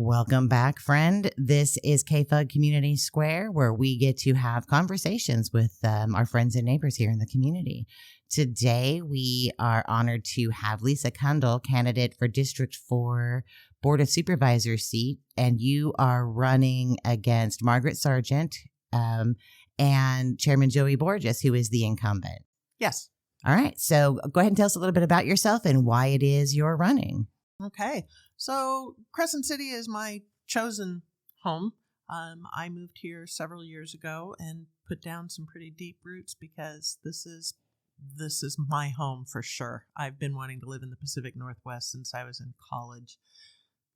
Welcome back, friend. This is KFUG Community Square, where we get to have conversations with our friends and neighbors here in the community. Today, we are honored to have Lisa Cundell, candidate for District 4 Board of Supervisors seat, and you are running against Margaret Sargent and Chairman Joey Borges, who is the incumbent. Yes. All right. So go ahead and tell us a little bit about yourself and why it is you're running. Okay. So Crescent City is my chosen home. I moved here several years ago and put down some pretty deep roots because this is my home for sure. I've been wanting to live in the Pacific Northwest since I was in college,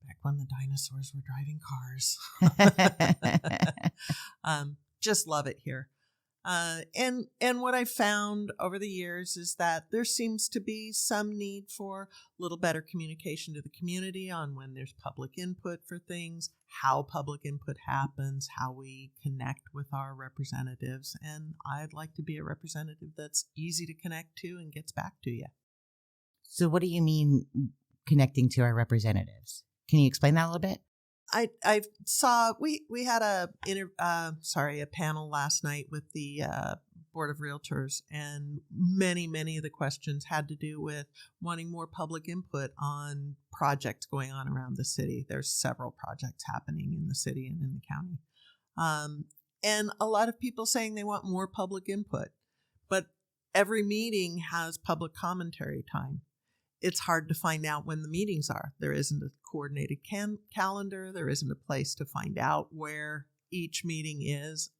back when the dinosaurs were driving cars. Just love it here. And what I found over the years is that there seems to be some need for a little better communication to the community on when there's public input for things, how public input happens, how we connect with our representatives. And I'd like to be a representative that's easy to connect to and gets back to you. So what do you mean connecting to our representatives? Can you explain that a little bit? I saw we had a panel last night with the Board of Realtors, and many of the questions had to do with wanting more public input on projects going on around the city. There's several projects happening in the city and in the county, and a lot of people saying they want more public input, but every meeting has public commentary time. It's hard to find out when the meetings are. There isn't a coordinated calendar. There isn't a place to find out where each meeting is.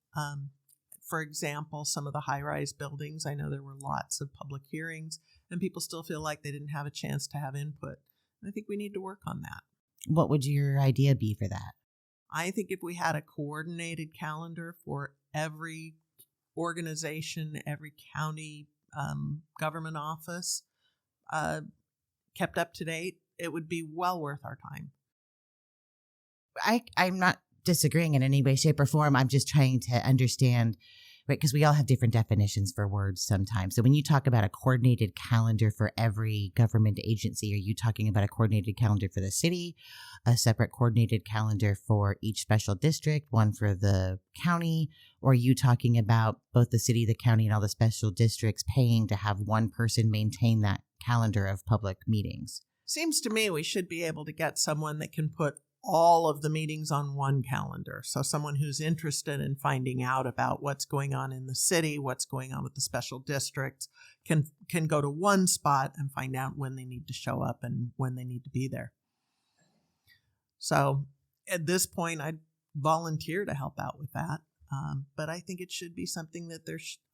For example, some of the high-rise buildings, I know there were lots of public hearings, and people still feel like they didn't have a chance to have input. And I think we need to work on that. What would your idea be for that? I think if we had a coordinated calendar for every organization, every county government office, kept up to date, it would be well worth our time. I'm not disagreeing in any way, shape, or form. I'm just trying to understand, right? Because we all have different definitions for words sometimes. So when you talk about a coordinated calendar for every government agency, are you talking about a coordinated calendar for the city, a separate coordinated calendar for each special district, one for the county, or are you talking about both the city, the county, and all the special districts paying to have one person maintain that calendar of public meetings? Seems to me we should be able to get someone that can put all of the meetings on one calendar. So someone who's interested in finding out about what's going on in the city, what's going on with the special districts, can go to one spot and find out when they need to show up and when they need to be there. So at this point, I'd volunteer to help out with that. But I think it should be something that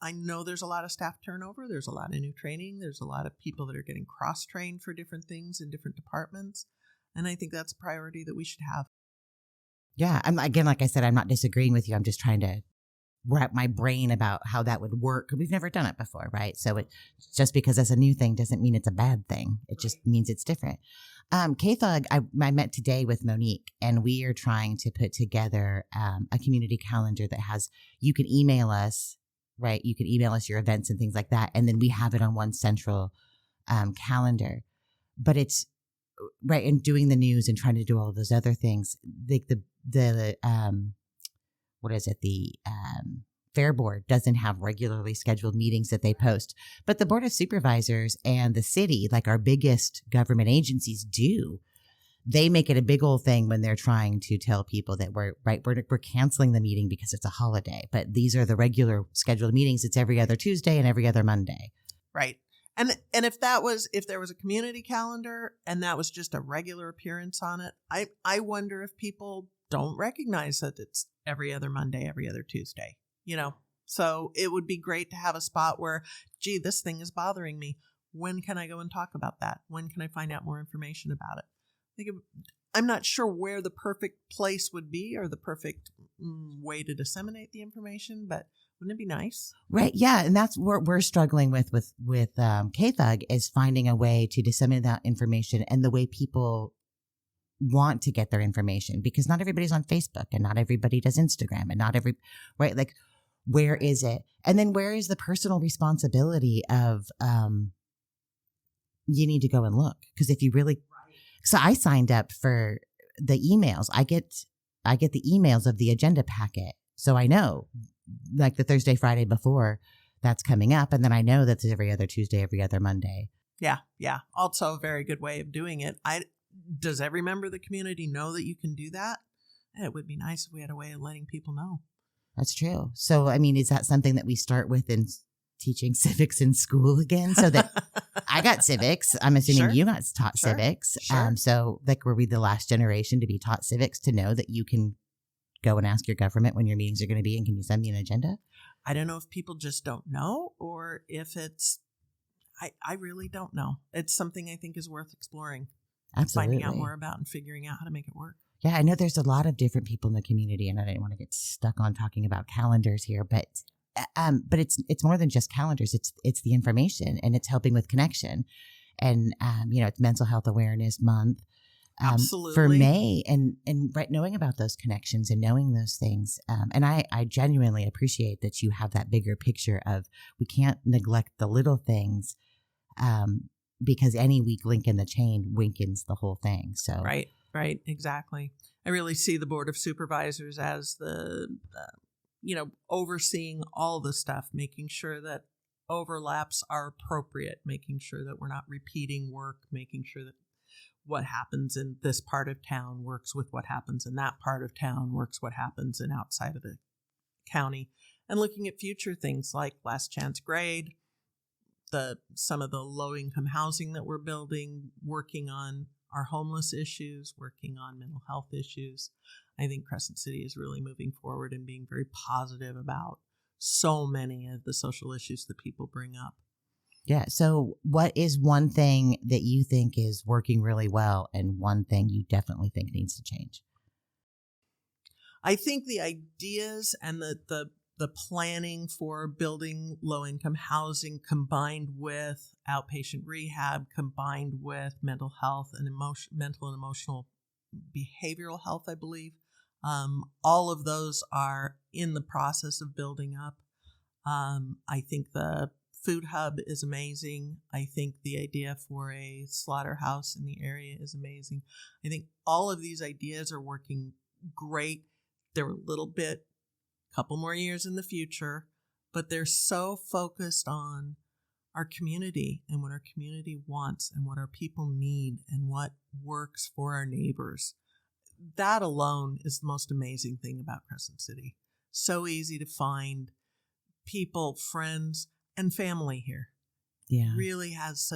I know there's a lot of staff turnover. There's a lot of new training. There's a lot of people that are getting cross-trained for different things in different departments. And I think that's a priority that we should have. Yeah. Again, like I said, I'm not disagreeing with you. I'm just trying to wrap my brain about how that would work. We've never done it before, right? So just because that's a new thing doesn't mean it's a bad thing. It just means it's different. KFUG, I met today with Monique, and we are trying to put together a community calendar that has, you can email us, right? You can email us your events and things like that. And then we have it on one central calendar. But it's, right, and doing the news and trying to do all of those other things, the what is it? The Fair Board doesn't have regularly scheduled meetings that they post, but the Board of Supervisors and the city, like our biggest government agencies, do. They make it a big old thing when they're trying to tell people that we're canceling the meeting because it's a holiday, but these are the regular scheduled meetings. It's every other Tuesday and every other Monday. Right. And if there was a community calendar and that was just a regular appearance on it, I wonder if people don't recognize that it's every other Monday, every other Tuesday, So it would be great to have a spot where, gee, this thing is bothering me. When can I go and talk about that? When can I find out more information about it? I'm not sure where the perfect place would be or the perfect way to disseminate the information, but wouldn't it be nice? Right. Yeah. And that's what we're struggling with KFUG, is finding a way to disseminate that information and the way people want to get their information, because not everybody's on Facebook and not everybody does Instagram and right. Like, where is it? And then where is the personal responsibility of, you need to go and look? Because if you really, so I signed up for the emails. I get the emails of the agenda packet. So I know like the Thursday, Friday before that's coming up. And then I know that's every other Tuesday, every other Monday. Yeah. Yeah. Also a very good way of doing it. Does every member of the community know that you can do that? It would be nice if we had a way of letting people know. That's true. So, I mean, is that something that we start with in teaching civics in school again? So that I got civics. I'm assuming Sure. you got taught Sure. civics. Sure. So like, were we the last generation to be taught civics to know that you can go and ask your government when your meetings are going to be and can you send me an agenda? I don't know if people just don't know or if it's, I really don't know. It's something I think is worth exploring. Absolutely. Finding out more about and figuring out how to make it work. Yeah, I know there's a lot of different people in the community, and I didn't want to get stuck on talking about calendars here, but it's more than just calendars. It's the information, and it's helping with connection, and it's Mental Health Awareness Month. Absolutely. For May, and right, knowing about those connections and knowing those things, and I genuinely appreciate that you have that bigger picture of we can't neglect the little things. Because any weak link in the chain weakens the whole thing. So Right, exactly. I really see the Board of Supervisors as the, overseeing all the stuff, making sure that overlaps are appropriate, making sure that we're not repeating work, making sure that what happens in this part of town works with what happens in that part of town, works what happens in outside of the county, and looking at future things like last chance grade, some of the low-income housing that we're building, working on our homeless issues, working on mental health issues. I think Crescent City is really moving forward and being very positive about so many of the social issues that people bring up. Yeah. So what is one thing that you think is working really well and one thing you definitely think needs to change? I think the ideas and the planning for building low-income housing combined with outpatient rehab, combined with mental health and mental and emotional behavioral health, I believe. All of those are in the process of building up. I think the food hub is amazing. I think the idea for a slaughterhouse in the area is amazing. I think all of these ideas are working great. They're a little bit couple more years in the future, but they're so focused on our community and what our community wants and what our people need and what works for our neighbors. That alone is the most amazing thing about Crescent City. So easy to find people, friends, and family here. Yeah. It really has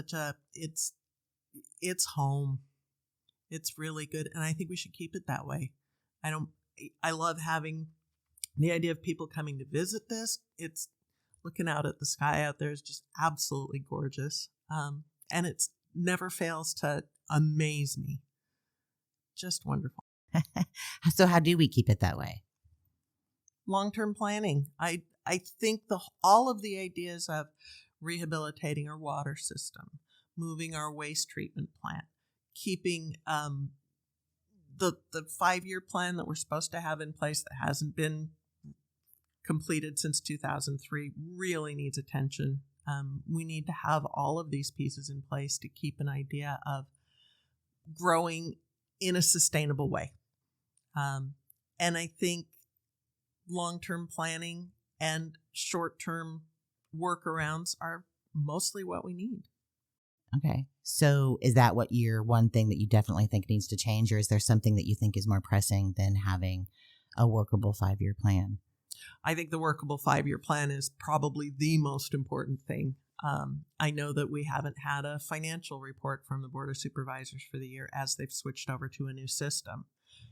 it's home. It's really good. And I think we should keep it that way. I love having the idea of people coming to visit this. It's looking out at the sky out there is just absolutely gorgeous. And it never fails to amaze me. Just wonderful. So how do we keep it that way? Long-term planning. I think all of the ideas of rehabilitating our water system, moving our waste treatment plant, keeping the 5-year plan that we're supposed to have in place that hasn't been completed since 2003 really needs attention. We need to have all of these pieces in place to keep an idea of growing in a sustainable way. And I think long-term planning and short-term workarounds are mostly what we need. Okay. So is that what your one thing that you definitely think needs to change, or is there something that you think is more pressing than having a workable 5-year plan? I think the workable 5-year plan is probably the most important thing. I know that we haven't had a financial report from the Board of Supervisors for the year as they've switched over to a new system.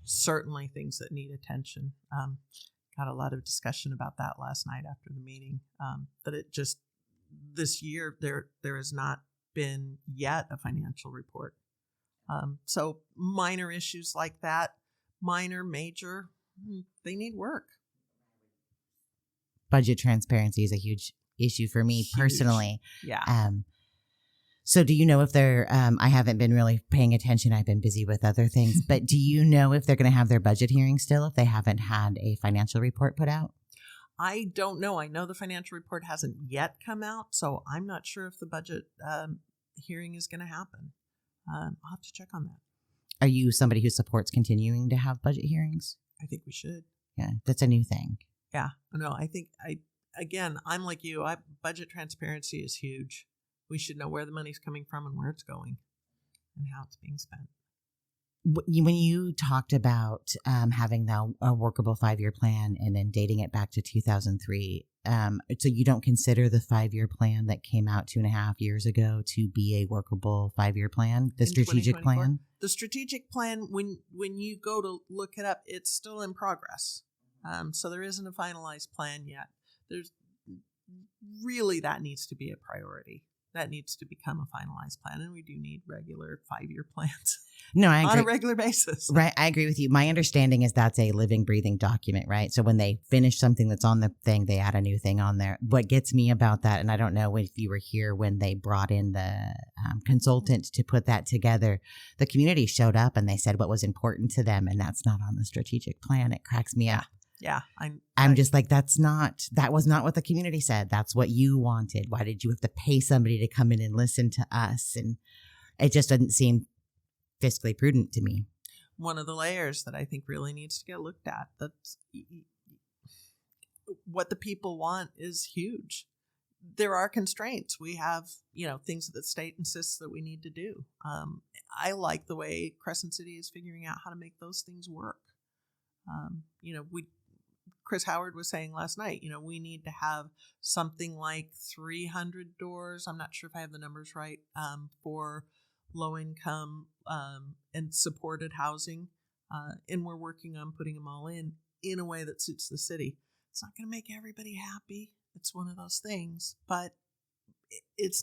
Certainly things that need attention. Got a lot of discussion about that last night after the meeting. That it just, this year, there has not been yet a financial report. So minor issues like that, minor, major, they need work. Budget transparency is a huge issue for me personally. Yeah. So do you know if they're, I haven't been really paying attention. I've been busy with other things, but do you know if they're going to have their budget hearing still if they haven't had a financial report put out? I don't know. I know the financial report hasn't yet come out, so I'm not sure if the budget hearing is going to happen. I'll have to check on that. Are you somebody who supports continuing to have budget hearings? I think we should. Yeah, that's a new thing. Yeah. No, I think I'm like you. Budget transparency is huge. We should know where the money's coming from and where it's going and how it's being spent. When you talked about having now a workable 5-year plan and then dating it back to 2003, so you don't consider the 5-year plan that came out 2.5 years ago to be a workable 5-year plan, the strategic plan? The strategic plan, when you go to look it up, it's still in progress. So there isn't a finalized plan yet. There's really, that needs to be a priority. That needs to become a finalized plan, and we do need regular 5-year plans. No, I agree. On a regular basis. Right, I agree with you. My understanding is that's a living, breathing document, right? So when they finish something that's on the thing, they add a new thing on there. What gets me about that, and I don't know if you were here when they brought in the consultant to put that together, the community showed up and they said what was important to them, and that's not on the strategic plan. It cracks me up. Yeah. I'm just like, that was not what the community said. That's what you wanted. Why did you have to pay somebody to come in and listen to us? And it just doesn't seem fiscally prudent to me. One of the layers that I think really needs to get looked at, that's what the people want, is huge. There are constraints. We have, things that the state insists that we need to do. I like the way Crescent City is figuring out how to make those things work. Chris Howard was saying last night, we need to have something like 300 doors. I'm not sure if I have the numbers right, for low income and supported housing. And we're working on putting them all in a way that suits the city. It's not going to make everybody happy. It's one of those things, but it's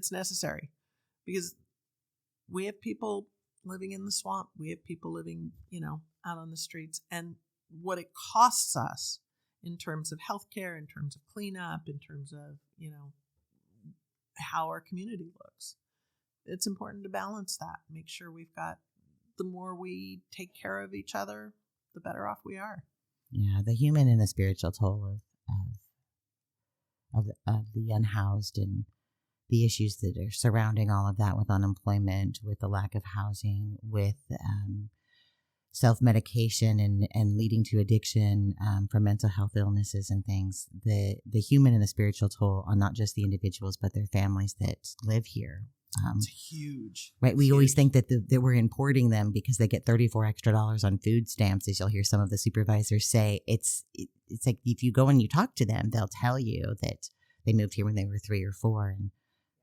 necessary, because we have people living in the swamp. We have people living, out on the streets, and what it costs us in terms of healthcare, in terms of cleanup, in terms of, how our community looks. It's important to balance that. Make sure we've got, the more we take care of each other, the better off we are. Yeah, the human and the spiritual toll of the unhoused, and the issues that are surrounding all of that, with unemployment, with the lack of housing, with self-medication and leading to addiction from mental health illnesses and things. The human and the spiritual toll on not just the individuals, but their families that live here. It's huge. Right. It's we huge. always think that we're importing them because they get $34 extra on food stamps. As you'll hear some of the supervisors say, it's like, if you go and you talk to them, they'll tell you that they moved here when they were 3 or 4, and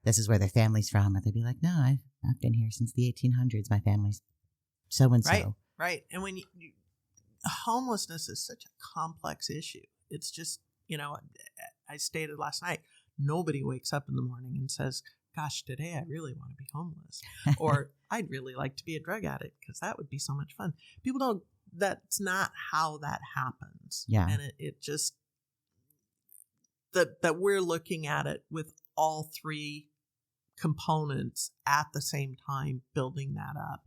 this is where their family's from. And they'll be like, no, I've been here since the 1800s. My family's so-and-so. Right. And when homelessness is such a complex issue. It's just, I stated last night, nobody wakes up in the morning and says, gosh, today I really want to be homeless. Or I'd really like to be a drug addict because that would be so much fun. People don't, that's not how that happens. Yeah. And it just, that we're looking at it with all 3 components at the same time, building that up,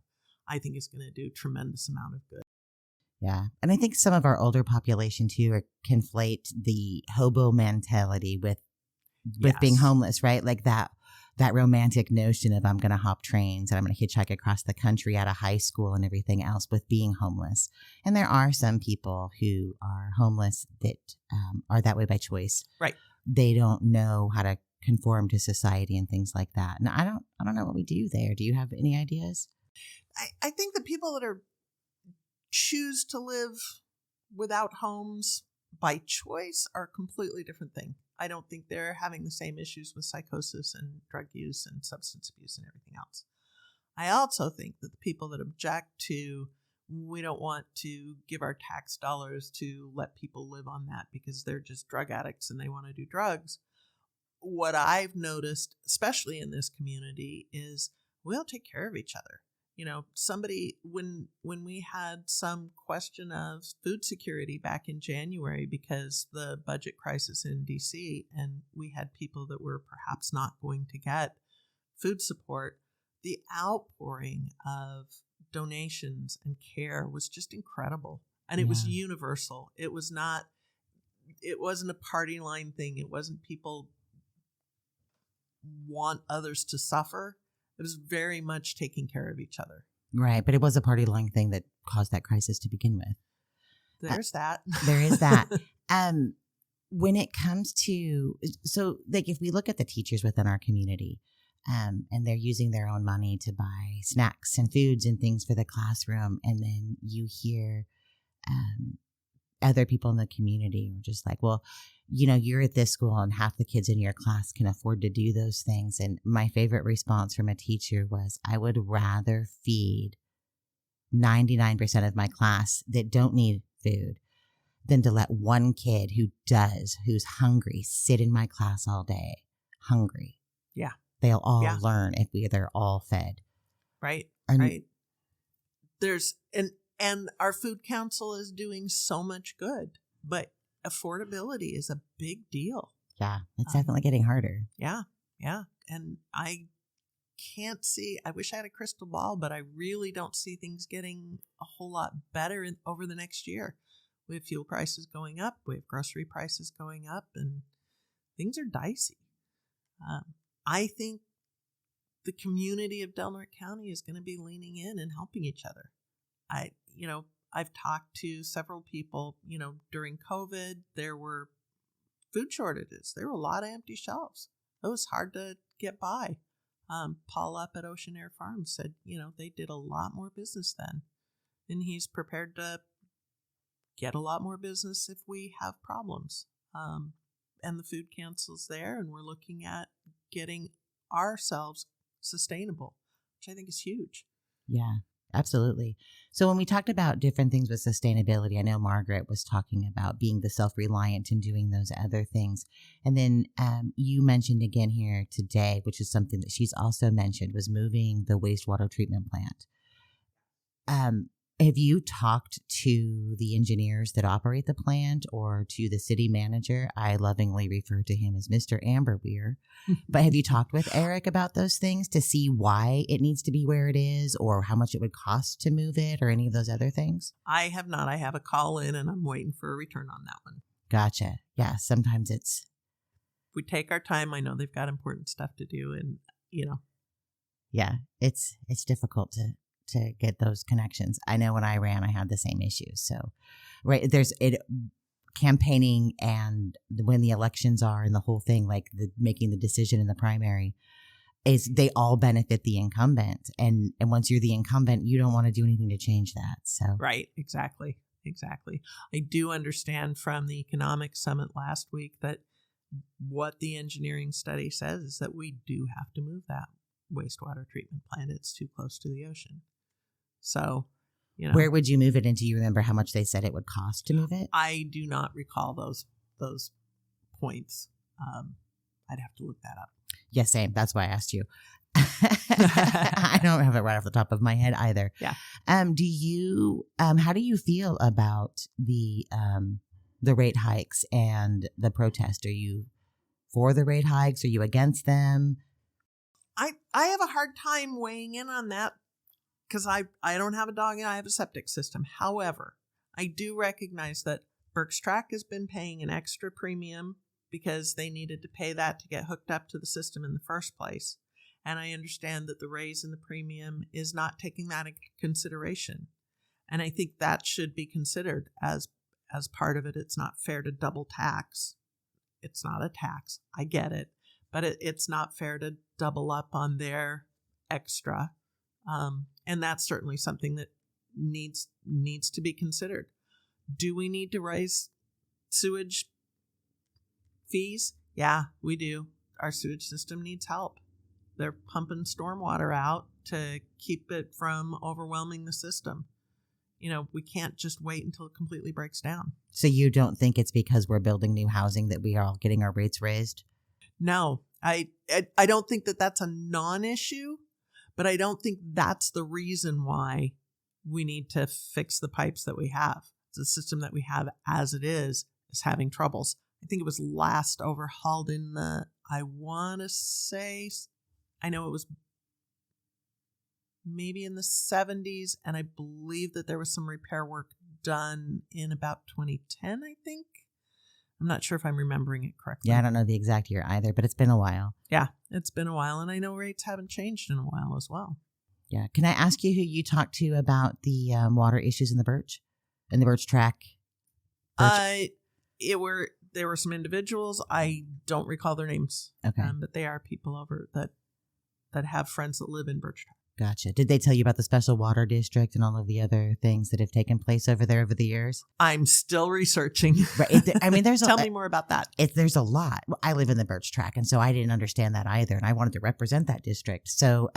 I think is going to do a tremendous amount of good. Yeah. And I think some of our older population too conflate the hobo mentality with being homeless, right? Like that romantic notion of, I'm going to hop trains and I'm going to hitchhike across the country out of high school and everything else, with being homeless. And there are some people who are homeless that are that way by choice. Right. They don't know how to conform to society and things like that. And I don't know what we do there. Do you have any ideas? I think the people that choose to live without homes by choice are a completely different thing. I don't think they're having the same issues with psychosis and drug use and substance abuse and everything else. I also think that the people that object to, we don't want to give our tax dollars to let people live on that because they're just drug addicts and they want to do drugs. What I've noticed, especially in this community, is we'll take care of each other. Somebody, when we had some question of food security back in January because the budget crisis in DC, and we had people that were perhaps not going to get food support, the outpouring of donations and care was just incredible. And it was universal. It wasn't a party line thing. It wasn't people want others to suffer. It was very much taking care of each other. Right. But it was a party line thing that caused that crisis to begin with. There's that. There is that. When it comes to, so like if we look at the teachers within our community, and they're using their own money to buy snacks and foods and things for the classroom, and then you hear other people in the community are just like, well, you're at this school and half the kids in your class can afford to do those things. And my favorite response from a teacher was, I would rather feed 99% of my class that don't need food than to let one kid who's hungry, sit in my class all day, hungry. Yeah. They'll all learn if they're all fed. Right. And, right. There's, and our food council is doing so much good, but affordability is a big deal. Yeah. It's definitely getting harder. Yeah. Yeah. And I wish I had a crystal ball, but I really don't see things getting a whole lot better over the next year. We have fuel prices going up. We have grocery prices going up, and things are dicey. I think the community of Del Norte County is going to be leaning in and helping each other. I've talked to several people, during COVID, there were food shortages. There were a lot of empty shelves. It was hard to get by. Paul up at Ocean Air Farms said, they did a lot more business then. And he's prepared to get a lot more business if we have problems. And the food council's there, and we're looking at getting ourselves sustainable, which I think is huge. Yeah, absolutely. So when we talked about different things with sustainability, I know Margaret was talking about being the self-reliant and doing those other things. And then you mentioned again here today, which is something that she's also mentioned, was moving the wastewater treatment plant. Have you talked to the engineers that operate the plant or to the city manager? I lovingly refer to him as Mr. Amberweir. But have you talked with Eric about those things to see why it needs to be where it is, or how much it would cost to move it, or any of those other things? I have not. I have a call in, and I'm waiting for a return on that one. Gotcha. Yeah, sometimes it's... If we take our time, I know they've got important stuff to do, and, Yeah, it's difficult to get those connections. I know when I ran, I had the same issues. So, right, there's campaigning, and when the elections are and the whole thing, like making the decision in the primary, is they all benefit the incumbent. And once you're the incumbent, you don't want to do anything to change that. So right, exactly. I do understand from the economic summit last week that what the engineering study says is that we do have to move that wastewater treatment plant. It's too close to the ocean. So, where would you move it? And do you remember how much they said it would cost to move it? I do not recall those points. I'd have to look that up. Yeah, same. That's why I asked you. I don't have it right off the top of my head either. Yeah. Do you? How do you feel about the rate hikes and the protest? Are you for the rate hikes? Are you against them? I have a hard time weighing in on that, because I don't have a dog and I have a septic system. However, I do recognize that Berks Track has been paying an extra premium because they needed to pay that to get hooked up to the system in the first place. And I understand that the raise in the premium is not taking that into consideration. And I think that should be considered as part of it. It's not fair to double tax. It's not a tax. I get it. But it's not fair to double up on their extra. And that's certainly something that needs to be considered. Do we need to raise sewage fees? Yeah, we do. Our sewage system needs help. They're pumping stormwater out to keep it from overwhelming the system. We can't just wait until it completely breaks down. So you don't think it's because we're building new housing that we are all getting our rates raised? No, I don't think that that's a non-issue. But I don't think that's the reason why we need to fix the pipes that we have. The system that we have as it is having troubles. I think it was last overhauled in I know it was maybe in the 70s, and I believe that there was some repair work done in about 2010, I think. I'm not sure if I'm remembering it correctly. Yeah, I don't know the exact year either, but it's been a while. Yeah, it's been a while, and I know rates haven't changed in a while as well. Yeah. Can I ask you who you talked to about the water issues in the Birch Track? There were some individuals. I don't recall their names. Okay. But they are people over that have friends that live in Birch Track. Gotcha. Did they tell you about the special water district and all of the other things that have taken place over there over the years? I'm still researching. Right. I mean, Tell me more about that. There's a lot. I live in the Birch Track, and so I didn't understand that either, and I wanted to represent that district. So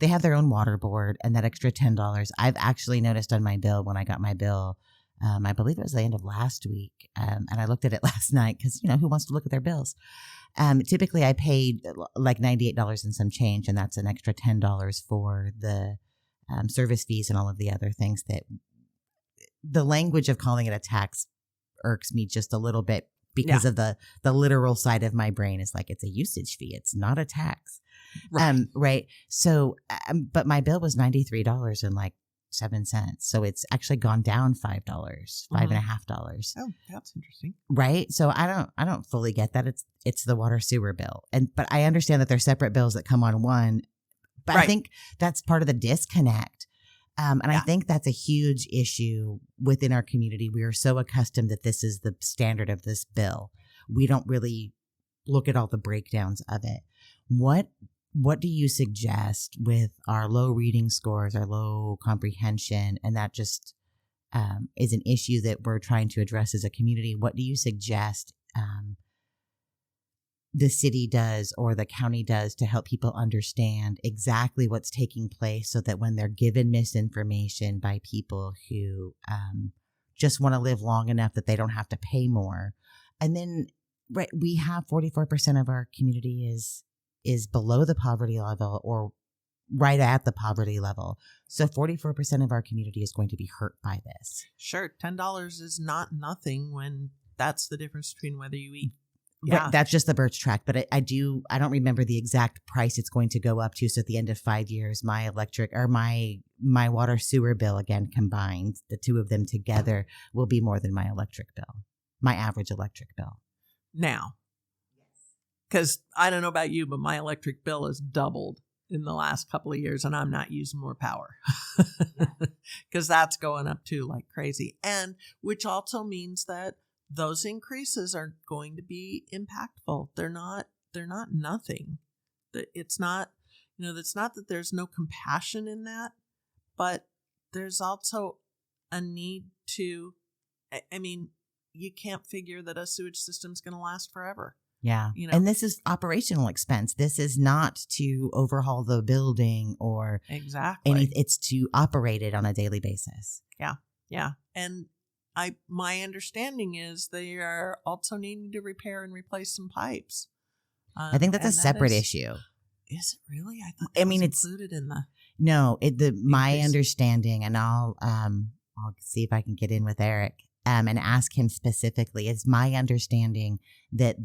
they have their own water board, and that extra $10, I've actually noticed on my bill when I got my bill, I believe it was the end of last week, and I looked at it last night because, who wants to look at their bills? Typically, I paid like $98 and some change, and that's an extra $10 for the service fees and all of the other things that the language of calling it a tax irks me just a little bit because of the literal side of my brain is like, it's a usage fee. It's not a tax. Right. Right. So, but my bill was $93 and like 7 cents. So it's actually gone down $5, $5.50. Oh, that's interesting. Right. So I don't fully get that. It's the water sewer bill. But I understand that they're separate bills that come on one. But I think that's part of the disconnect. I think that's a huge issue within our community. We are so accustomed that this is the standard of this bill. We don't really look at all the breakdowns of it. What do you suggest with our low reading scores, our low comprehension, and that just is an issue that we're trying to address as a community? What do you suggest the city does or the county does to help people understand exactly what's taking place so that when they're given misinformation by people who just want to live long enough that they don't have to pay more? And then we have 44% of our community is below the poverty level or right at the poverty level. So 44% of our community is going to be hurt by this. Sure. $10 is not nothing when that's the difference between whether you eat. Yeah. Right, that's just the Birch Track. But I don't remember the exact price it's going to go up to. So at the end of 5 years, my electric or my water sewer bill, again, combined, the two of them together will be more than my electric bill, my average electric bill. Now, because I don't know about you, but my electric bill has doubled in the last couple of years, and I'm not using more power because that's going up too like crazy. And which also means that those increases are going to be impactful. They're not nothing. It's not, it's not that there's no compassion in that, but there's also a need to, I mean, you can't figure that a sewage system's going to last forever. Yeah. And this is operational expense. This is not to overhaul the building or exactly. It's to operate it on a daily basis. Yeah. Yeah. And my understanding is they are also needing to repair and replace some pipes. I think that's a separate issue. Is it really? I thought it was included in the. No, my understanding, and I'll see if I can get in with Eric and ask him specifically. It's my understanding that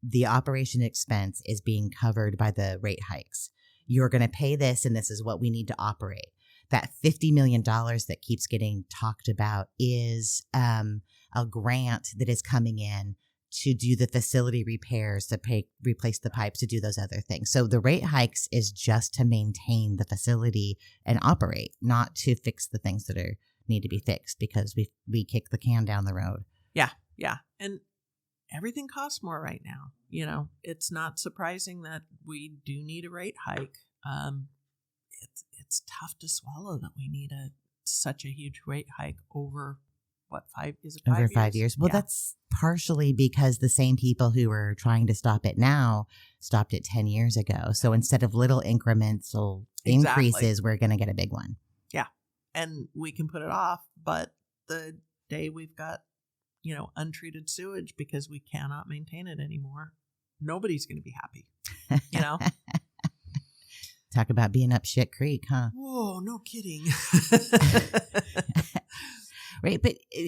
the operation expense is being covered by the rate hikes. You're going to pay this, and this is what we need to operate. That $50 million that keeps getting talked about is a grant that is coming in to do the facility repairs, to replace the pipes, to do those other things. So the rate hikes is just to maintain the facility and operate, not to fix the things that need to be fixed because we kick the can down the road. Yeah, yeah. And everything costs more right now. It's not surprising that we do need a rate hike. It's tough to swallow that we need such a huge rate hike over what, 5 is it 5 years? Over 5 years. Well, that's partially because the same people who are trying to stop it now stopped it 10 years ago. So instead of little incremental increases, we're going to get a big one. Yeah. And we can put it off, but the day we've got, untreated sewage because we cannot maintain it anymore, nobody's going to be happy, Talk about being up shit creek, huh? Whoa, no kidding. Right.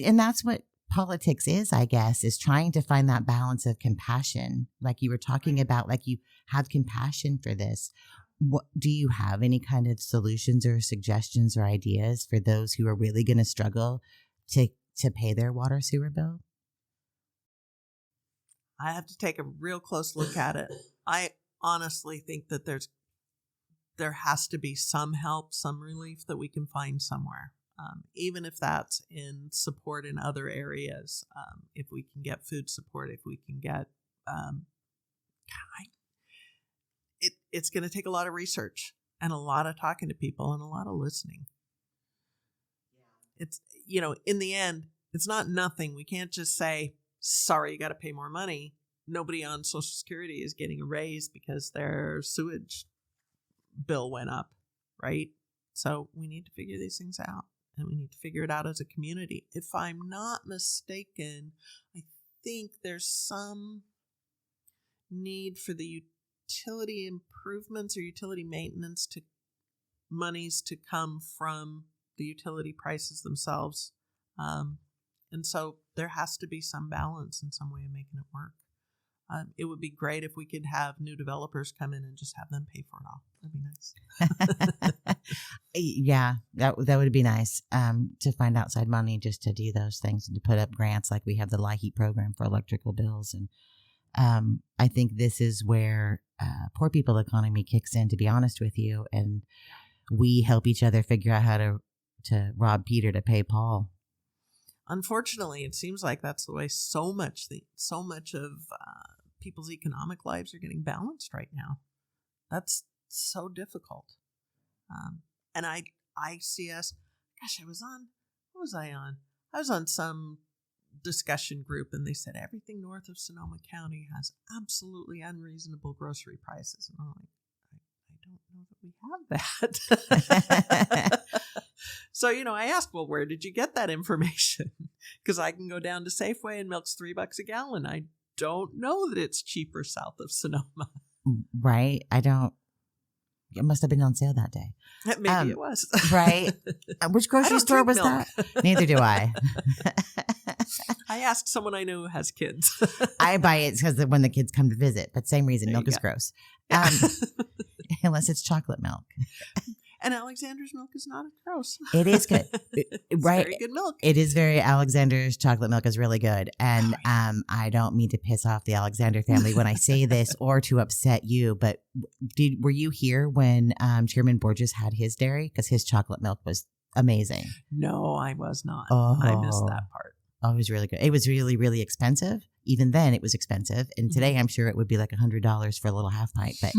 And that's what politics is, I guess, is trying to find that balance of compassion. Like you were talking about, like you have compassion for this. Do you have any kind of solutions or suggestions or ideas for those who are really going to struggle to pay their water sewer bill? I have to take a real close look at it. I honestly think that there's there has to be some help, some relief that we can find somewhere. Even if that's in support in other areas, if we can get food support, if we can get, it's going to take a lot of research and a lot of talking to people and a lot of listening. It's, in the end, it's not nothing. We can't just say, sorry, you got to pay more money. Nobody on Social Security is getting a raise because their sewage bill went up, right? So we need to figure these things out, and we need to figure it out as a community. If I'm not mistaken, I think there's some need for the utility improvements or utility maintenance to monies to come from the utility prices themselves. And so there has to be some balance in some way of making it work. It would be great if we could have new developers come in and just have them pay for it all. That'd be nice. Yeah, that would be nice, to find outside money just to do those things and to put up grants like we have the LIHEAP program for electrical bills. And I think this is where poor people economy kicks in, to be honest with you. And we help each other figure out how to rob Peter to pay Paul. Unfortunately, it seems like that's the way so much of people's economic lives are getting balanced right now. That's so difficult. And I see us, gosh, what was I on? I was on some discussion group, and they said everything north of Sonoma County has absolutely unreasonable grocery prices. And I'm like, I don't know that we have that. So, I asked, well, where did you get that information? Because I can go down to Safeway and milk's $3 a gallon. I don't know that it's cheaper south of Sonoma. Right. It must have been on sale that day. Maybe it was. Right. Which grocery store was milk. That? Neither do I. I asked someone I know who has kids. I buy it because when the kids come to visit, but same reason, milk is gross. Unless it's chocolate milk. And Alexander's milk is not gross. It is good. Right. Very good milk. It is Alexander's chocolate milk is really good. And I don't mean to piss off the Alexander family when I say this or to upset you, but were you here when Chairman Borges had his dairy? Because his chocolate milk was amazing. No, I was not. Oh. I missed that part. Oh, it was really good. It was really, really expensive. Even then, it was expensive. And today, I'm sure it would be like $100 for a little half pint. But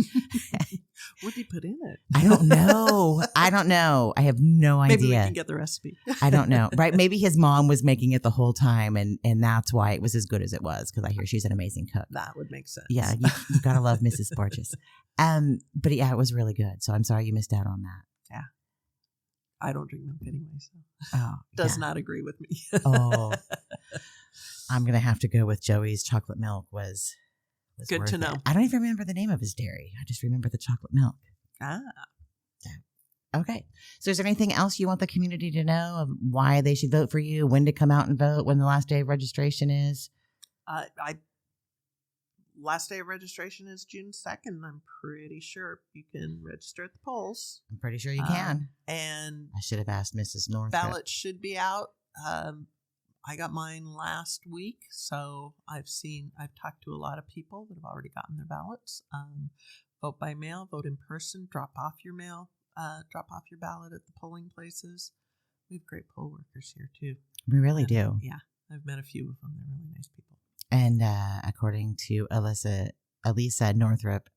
what did he put in it? I don't know. I have no idea. Maybe we can get the recipe. I don't know. Right? Maybe his mom was making it the whole time, and that's why it was as good as it was. Because I hear she's an amazing cook. That would make sense. Yeah, you gotta love Mrs. Borges. But yeah, it was really good. So I'm sorry you missed out on that. Yeah. I don't drink milk anyway, so does not agree with me. I'm gonna have to go with Joey's chocolate milk was good to know. I don't even remember the name of his dairy. I just remember the chocolate milk. Okay. So is there anything else you want the community to know of why they should vote for you, when to come out and vote, when the last day of registration is? Last day of registration is June 2nd. I'm pretty sure you can register at the polls. I'm pretty sure you can. And I should have asked Mrs. North. Ballots should be out. I got mine last week, so I've talked to a lot of people that have already gotten their ballots. Vote by mail, vote in person, drop off your ballot at the polling places. We have great poll workers here too. We really do. Yeah, I've met a few of them. They're really nice people. And according to Elisa Northrup,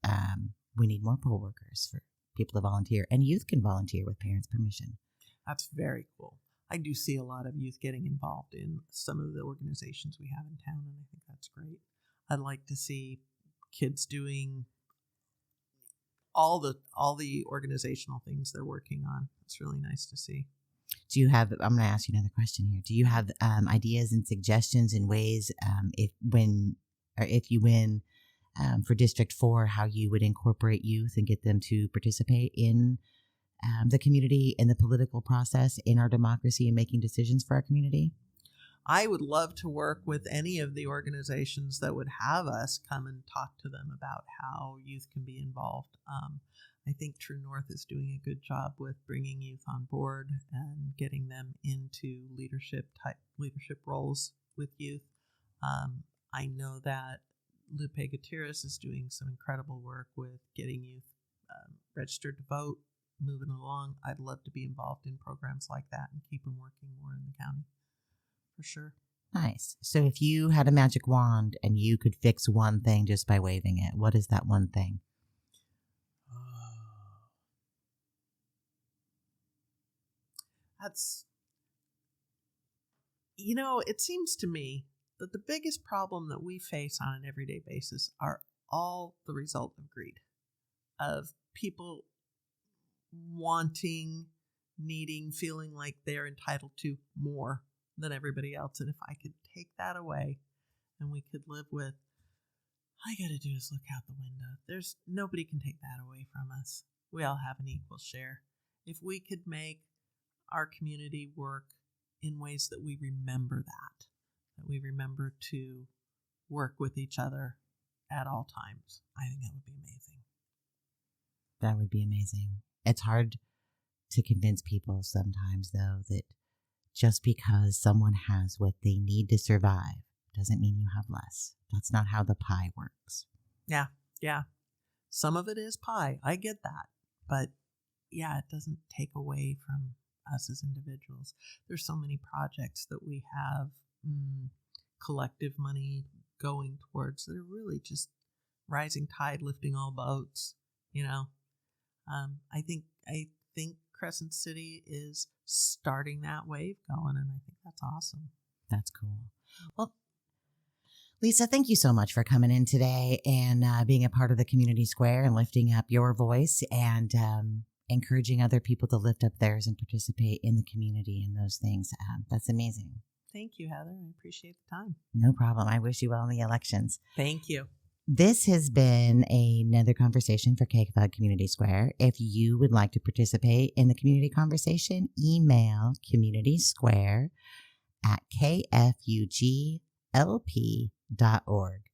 we need more poll workers for people to volunteer, and youth can volunteer with parents' permission. That's very cool. I do see a lot of youth getting involved in some of the organizations we have in town, and I think that's great. I'd like to see kids doing all the organizational things they're working on. It's really nice to see. Do you have, I'm going to ask you another question here. Do you have ideas and suggestions and ways if you win for District 4, how you would incorporate youth and get them to participate in the community, in the political process, in our democracy and making decisions for our community? I would love to work with any of the organizations that would have us come and talk to them about how youth can be involved. I think True North is doing a good job with bringing youth on board and getting them into leadership roles with youth. I know that Lupe Gutierrez is doing some incredible work with getting youth registered to vote, moving along. I'd love to be involved in programs like that and keep them working more in the county, for sure. Nice. So if you had a magic wand and you could fix one thing just by waving it, what is that one thing? That's, it seems to me that the biggest problem that we face on an everyday basis are all the result of greed, of people wanting, needing, feeling like they're entitled to more than everybody else. And if I could take that away and we could live with, all you got to do is look out the window. Nobody can take that away from us. We all have an equal share. If we could make our community work in ways that we remember that we remember to work with each other at all times, I think that would be amazing. That would be amazing. It's hard to convince people sometimes, though, that just because someone has what they need to survive doesn't mean you have less. That's not how the pie works. Yeah. Some of it is pie. I get that. But yeah, it doesn't take away from us as individuals. There's so many projects that we have collective money going towards that are really just rising tide lifting all boats. I think Crescent City is starting that wave going, and I think that's awesome. That's cool. Well, Lisa, thank you so much for coming in today and being a part of the community square and lifting up your voice and encouraging other people to lift up theirs and participate in the community and those things. That's amazing. Thank you, Heather. I appreciate the time. No problem. I wish you well in the elections. Thank you. This has been another conversation for KFUG Community Square. If you would like to participate in the community conversation, email communitysquare@kfuglp.org.